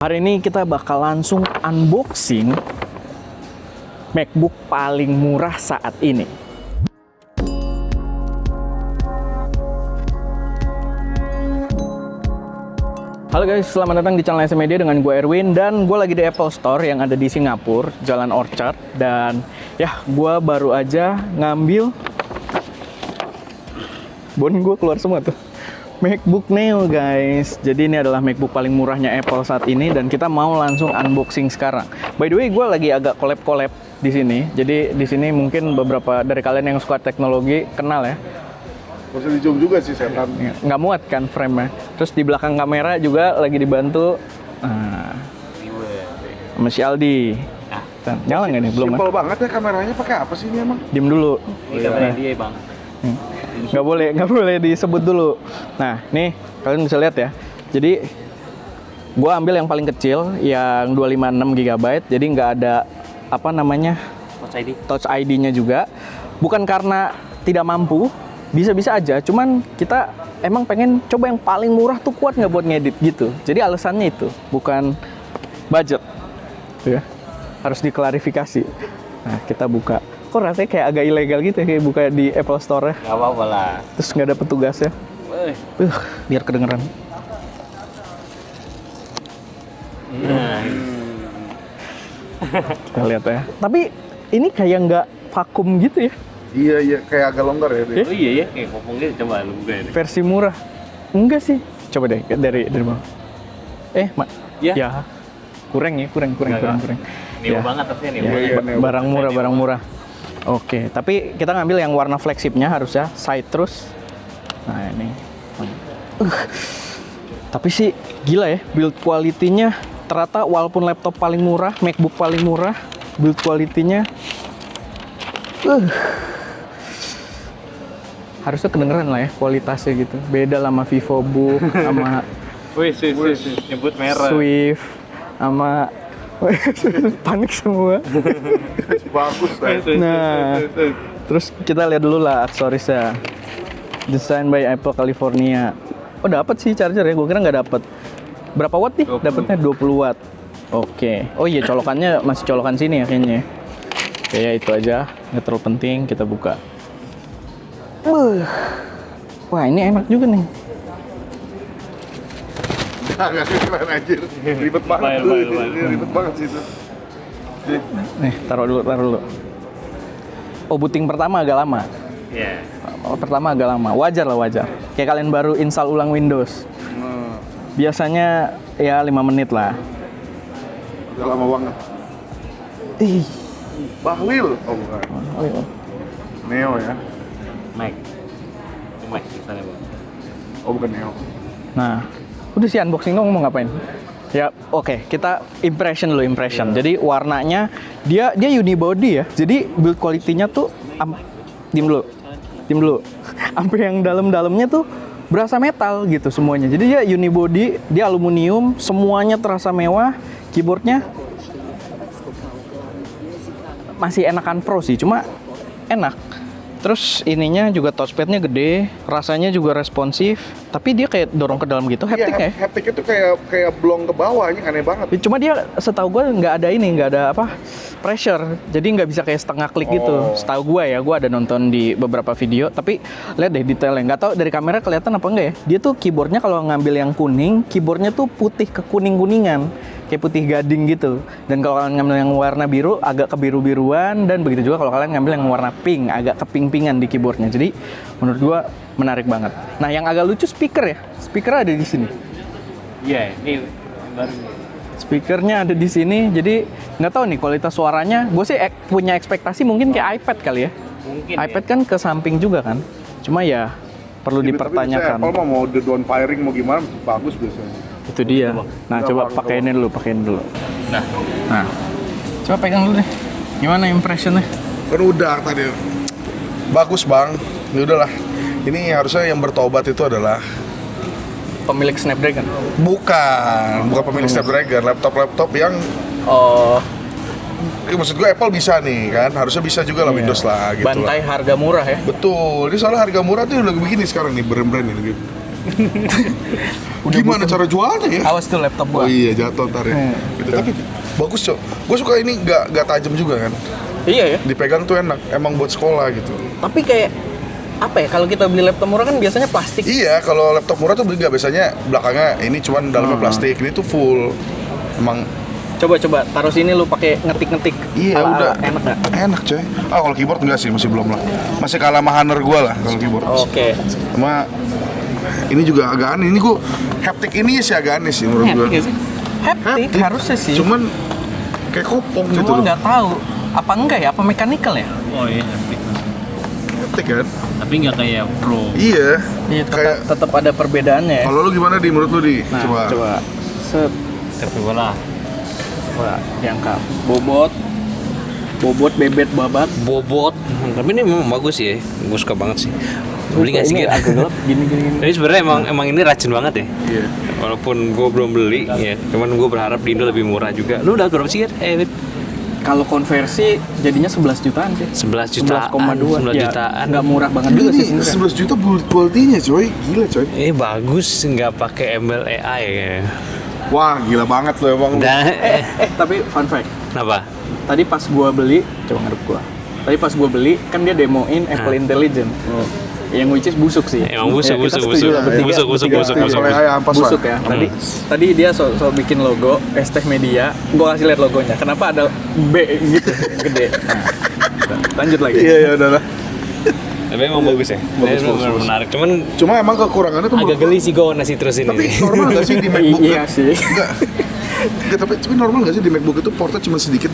Hari ini kita bakal langsung unboxing MacBook paling murah saat ini. Halo guys, selamat datang di channel SM Media dengan gue Erwin. Dan gue lagi di Apple Store yang ada di Singapura, Jalan Orchard. Dan ya, gue baru aja ngambil bon gue keluar semua tuh, MacBook Neo guys. Jadi ini adalah MacBook paling murahnya Apple saat ini dan kita mau langsung unboxing sekarang. By the way, gue lagi agak collab di sini. Jadi di sini mungkin beberapa dari kalian yang suka teknologi kenal ya. Bisa di zoom juga sih setan. Nggak muat kan frame-nya. Terus di belakang kamera juga lagi dibantu sama si Aldi. Nyala nggak nih? Belum kan? Simpel banget ya kameranya, pakai apa sih ini emang? Diem dulu. Ini kameranya dia bang. Nggak boleh disebut dulu. Nah, nih kalian bisa lihat ya. Jadi gua ambil yang paling kecil, yang 256 GB. Jadi nggak ada apa namanya Touch ID-nya juga. Bukan karena tidak mampu, bisa-bisa aja. Cuman kita emang pengen coba yang paling murah tuh kuat nggak buat ngedit gitu. Jadi alasannya itu bukan budget, tuh ya. Harus diklarifikasi. Nah, kita buka. Kok rasanya kayak agak ilegal gitu ya, kayak buka di Apple Store ya. Gak apa-apa lah. Terus nggak ada petugasnya. Biar kedengeran. Kita lihat ya. Tapi ini kayak nggak vakum gitu ya. Iya, kayak agak longgar ya dia. Oh iya ya, kayak kopong gitu. Coba lu buka ini. Versi murah. Enggak sih. Coba deh dari bawah. Ya. Ya. Kurang. Neo Ya. banget tapi Neo. Iya, Neo. Barang murah. Oke, tapi kita ngambil yang warna flagshipnya harusnya side terus. Nah ini. Tapi sih gila ya, build quality-nya ternyata walaupun laptop paling murah, MacBook paling murah, build quality-nya harusnya kedengeran lah ya kualitasnya gitu. Beda lah sama VivoBook, sama Wih, nyebut merah. Swift, sama panik semua. Bagus lah. Nah, terus kita lihat dulu lah aksesorisnya. Design by Apple California. Oh, dapat sih charger ya. Gue kira nggak dapat. Berapa watt nih? 20. Dapatnya 20 watt. Oke. Oh iya, colokannya masih colokan sini ya kayaknya. Oke, ya itu aja. Nggak terlalu penting. Kita buka. Wah, ini enak juga nih. Agak keren anjir. Ribet banget tuh. Ribet banget sih itu. Nih, taruh dulu. Oh, booting pertama agak lama. Iya. Pertama agak lama. Wajar. Kayak kalian baru install ulang Windows. Biasanya ya 5 menit lah. Udah lama banget. Ih. Bahlil. Oh bukan. Oh, iya. Neo ya. Mac. Ini Mac misalnya bang. Oh bukan Neo. Nah, udah sih unboxing dong, mau ngapain? Ya, oke, kita impression. Jadi warnanya dia unibody ya. Jadi build quality-nya tuh diem dulu. Sampai yang dalamnya tuh berasa metal gitu semuanya. Jadi dia unibody, dia aluminium, semuanya terasa mewah. Keyboardnya masih enakan Pro sih, cuma enak. Terus ininya juga touchpadnya gede, rasanya juga responsif, tapi dia kayak dorong ke dalam gitu, haptic ya. Haptic itu kayak blong ke bawah, ini aneh banget. Cuma dia setahu gue nggak ada pressure, jadi nggak bisa kayak setengah klik gitu. Setahu gue ya, gue ada nonton di beberapa video, tapi lihat deh detailnya. Nggak tahu dari kamera kelihatan apa enggak ya. Dia tuh keyboardnya kalau ngambil yang kuning, keyboardnya tuh putih ke kuningan, kayak putih gading gitu. Dan kalau kalian ngambil yang warna biru, agak ke biru-biruan, dan begitu juga kalau kalian ngambil yang warna pink, agak ke pink-pinkan di keyboardnya. Jadi menurut gue menarik banget. Nah, yang agak lucu speaker ya. Speaker ada di sini. Iya, ini baru. Speakernya ada di sini, jadi nggak tahu nih kualitas suaranya. Gue sih punya ekspektasi mungkin kayak iPad kali ya. Mungkin iPad kan ke samping juga kan. Cuma ya perlu dipertanyakan. Apple mau the down firing mau gimana bagus biasanya. Itu dia. Nah, coba pakein dulu. Nah, coba pegang dulu deh. Gimana impressionnya? Kan udah tadi. Bagus bang. Ya udahlah. Ini harusnya yang bertobat itu adalah Pemilik Snapdragon. bukan pemilik Snapdragon, laptop yang maksud gue Apple bisa nih kan, harusnya bisa juga lah Windows lah gitu. Bantai lah. harga murah ya. Betul, ini soalnya harga murah tuh udah begini sekarang nih brand-brand ini gitu. Gimana cara jualnya ya? Awas tuh laptop Oh gua. iya jatuh ntar ya. Gitu, tapi bagus cok. Gue suka ini nggak tajam juga kan. Iya ya. Dipegang tuh enak. Emang buat sekolah gitu. Tapi kayak apa ya? Kalau kita beli laptop murah kan biasanya plastik. Iya, kalau laptop murah tuh nggak biasanya belakangnya ini cuman dalamnya plastik. Ini tuh full. Emang Coba taruh sini lu pakai ngetik-ngetik. iya Ala-ala, udah enak gak? enak coy. Kalau keyboard enggak sih, masih belum lah. Masih kalah sama Hunter gue lah kalau keyboard. Oke. Sama ini juga agak aneh. Ini gue haptic ini sih agak aneh sih menurut gue. Haptic sih? Haptic harusnya sih. Cuman kayak kopong gitu Cuma loh. nggak tahu apa enggak ya? Apa mechanical ya? Oh iya, haptic. Haptic kan? Tapi nggak kayak pro. Iya. Iya, Kayak tetap ada perbedaannya ya. kalau lu gimana di menurut lu di? Nah, coba. Set. Tapi bola. Coba diangkat. Bobot, bebet, babat. Bobot. Tapi ini memang bagus ya. Gue suka banget sih. Beli nggak sih Ini Gir? agak gelap gini. Tapi sebenarnya emang ini racun banget ya. Iya. Walaupun gue belum beli ya, cuman gue berharap di Indo lebih murah juga. Lu udah berapa sih Gir? Wit? Kalau konversi jadinya 11 jutaan sih. 11 jutaan. 11,2 11 ya, jutaan. nggak murah banget juga sih Ini sebenarnya. 11 juta build quality-nya coy. Gila coy. Bagus nggak pakai ML AI ya. Wah, gila banget lo emang. Dan Tapi fun fact, kenapa? tadi pas gua beli, coba ngadep gua. Tadi pas gua beli kan dia demoin Apple Intelligence. Yang which is busuk sih. Emang busuk, Ya, kita busuk, setuju busuk. lah bertiga, Busuk, bertiga busuk, setuju. Soalnya ayah ampas lah. Busuk ya. Tadi dia so bikin logo Esteh Media. Gua kasih lihat logonya. Kenapa ada B gitu gede. Nah, lanjut lagi. Iya, udah lah. Tapi emang bagus ya. Bagus, Ini bagus. menarik. Cuman Cuma emang kekurangannya tuh agak geli sih gue nasi terus ini. Tapi normal nggak sih di MacBook? Iya sih. Enggak, tapi normal nggak sih di MacBook itu portnya cuma sedikit?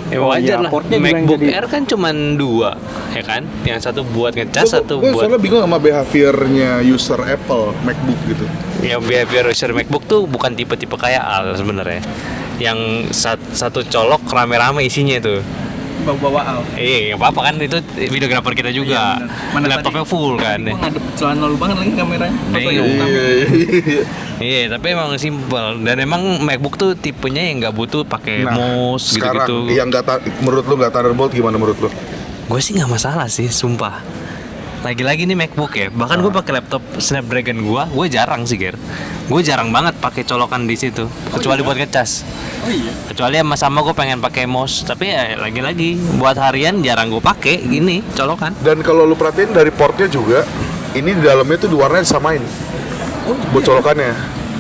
Ya Oh wajar iya, lah. portnya juga yang MacBook jadi- Air kan cuman 2, ya kan? Yang satu buat ngecas, satu Gue buat soalnya bingung sama behaviornya user Apple MacBook gitu. ya behavior user MacBook tuh bukan tipe-tipe kayak Al sebenarnya. Yang satu colok rame-rame isinya tuh. Bawa al. Nggak apa-apa kan itu videografer kita juga. Iya, bener. Mana Laptopnya full kan. Gua ngadep celana lu banget lagi kameranya. Foto Iya, yang utama. Iya, tapi emang simple dan emang MacBook tuh tipenya yang nggak butuh pakai Nah, mouse sekarang gitu-gitu. yang menurut lu nggak Thunderbolt gimana menurut lu? Gue sih nggak masalah sih, sumpah. Lagi-lagi nih MacBook ya. Bahkan gue pakai laptop Snapdragon gue jarang sih, Ger. Gue jarang banget pakai colokan di situ, kecuali buat ngecas. Oh iya. Kecuali sama gue pengen pakai mouse, tapi ya lagi-lagi buat harian jarang gue pakai gini colokan. Dan kalau lu perhatiin dari portnya juga, ini di dalamnya tuh warnanya disamain. Buat colokannya.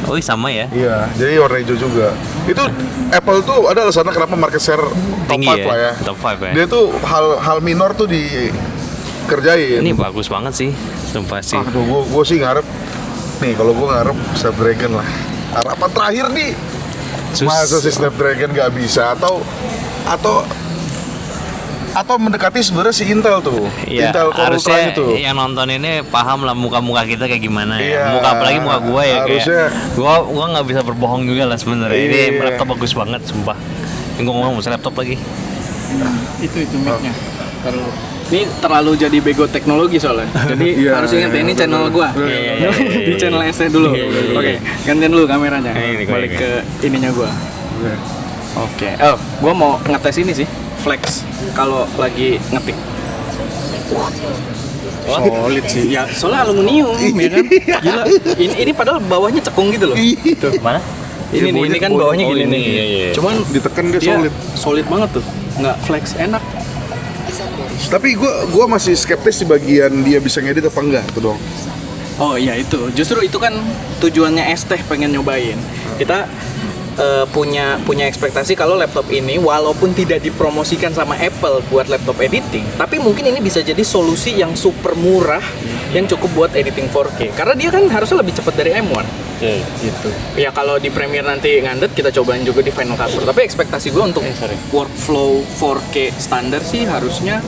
Oh sama ya. Iya, jadi warna hijau juga. Itu Apple tuh ada alasannya kenapa market share top Tinggi 5 lah ya. Top 5 ya. Dia tuh hal minor tuh dikerjain. Ini bagus banget sih, sumpah sih. Aduh, gue sih ngarep nih, kalau gue ngarep Snapdragon lah. Harapan terakhir nih, masa sih Snapdragon nggak bisa atau mendekati sebenarnya si Intel tuh. Iya, Intel Core harusnya Ultra itu. yang nonton ini paham lah muka-muka kita kayak gimana ya. Iya, Muka apalagi muka gue ya harusnya. kayak gua nggak bisa berbohong juga lah sebenarnya. Ini Iya. laptop bagus banget, sumpah. Ini gue ngomong masa laptop lagi. Itu mic-nya. Ini terlalu jadi bego teknologi soalnya. Jadi Iya, harus ingat ya, ini channel gua. Iya. Di channel ST dulu. Oke, gantian dulu kameranya. Ini, Balik ini. ke ininya gua. Oke. Oh, gua mau ngetes ini sih. Flex kalau lagi ngetik. Solid sih. Ya, soalnya aluminium ya kan. Gila. Ini padahal bawahnya cekung gitu loh. Tuh, mana? Ini kan bawahnya gini nih. iya. Cuman Ditekan dia dia solid. solid banget tuh. Nggak flex, enak. Tapi gue masih skeptis di bagian dia bisa ngedit apa enggak itu dong. Oh iya itu, justru itu kan tujuannya Esteh pengen nyobain. Kita punya ekspektasi kalau laptop ini walaupun tidak dipromosikan sama Apple buat laptop editing, tapi mungkin ini bisa jadi solusi yang super murah yang cukup buat editing 4K. Karena dia kan harusnya lebih cepat dari M1. Gitu. Ya kalau di Premiere nanti ngandet kita cobain juga di Final Cut Pro. Tapi ekspektasi gue untuk workflow 4K standar sih harusnya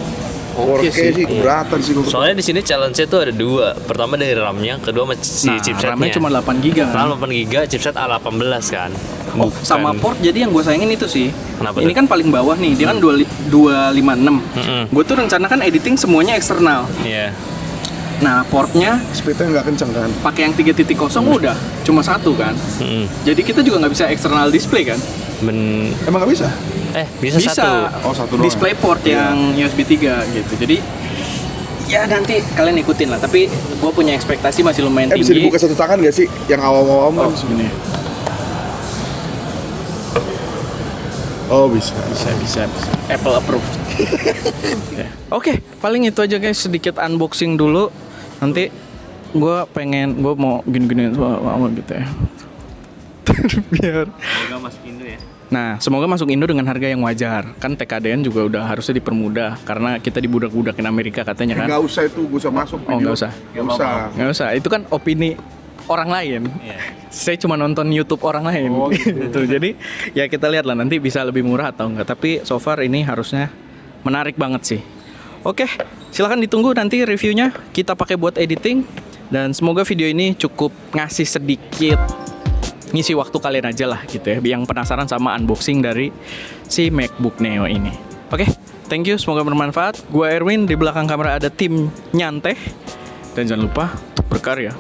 oke 4K sih keberatan sih gue. Soalnya di sini challenge-nya tuh ada 2. Pertama dari RAM-nya, kedua si chipsetnya. RAM-nya cuma 8 GB kan. RAM 8 GB, chipset A18 kan. Oh, sama port jadi yang gue sayangin itu sih. Kenapa Ini tuh? kan paling bawah nih, dia kan 256. Gue tuh rencana kan editing semuanya eksternal. Iya. Nah, portnya Speednya nggak kenceng kan? pakai yang 3.0 udah cuma satu kan. Jadi kita juga nggak bisa eksternal display kan? Emang nggak bisa? Bisa satu. Oh, satu doang. Display port yang USB 3 gitu. Jadi Ya nanti kalian ikutin lah, tapi gue punya ekspektasi masih lumayan Bisa tinggi. dibuka satu tangan gak sih? Yang awam-awam Oh, kan? gini. Oh bisa. Bisa. Apple approved. Ya. Oke, paling itu aja guys, sedikit unboxing dulu. Nanti gue mau gini-gini sama gitu ya. Biar. Semoga masuk Indo ya. Nah, semoga masuk Indo dengan harga yang wajar. Kan TKDN juga udah harusnya dipermudah karena kita dibudak-budakin Amerika katanya kan. Nggak usah itu, gak usah masuk Oh, video. nggak usah. Nggak usah. Nggak usah, itu kan opini orang lain. Iya. Saya cuma nonton YouTube orang lain. Oh, gitu. Gitu. Jadi ya kita lihat lah nanti bisa lebih murah atau enggak. Tapi so far ini harusnya menarik banget sih. Oke, silahkan ditunggu nanti reviewnya kita pakai buat editing. Dan semoga video ini cukup ngasih sedikit ngisi waktu kalian aja lah gitu ya, yang penasaran sama unboxing dari si MacBook Neo ini. Oke, thank you, semoga bermanfaat. Gua Erwin, di belakang kamera ada tim Nyanteh. Dan jangan lupa untuk berkarya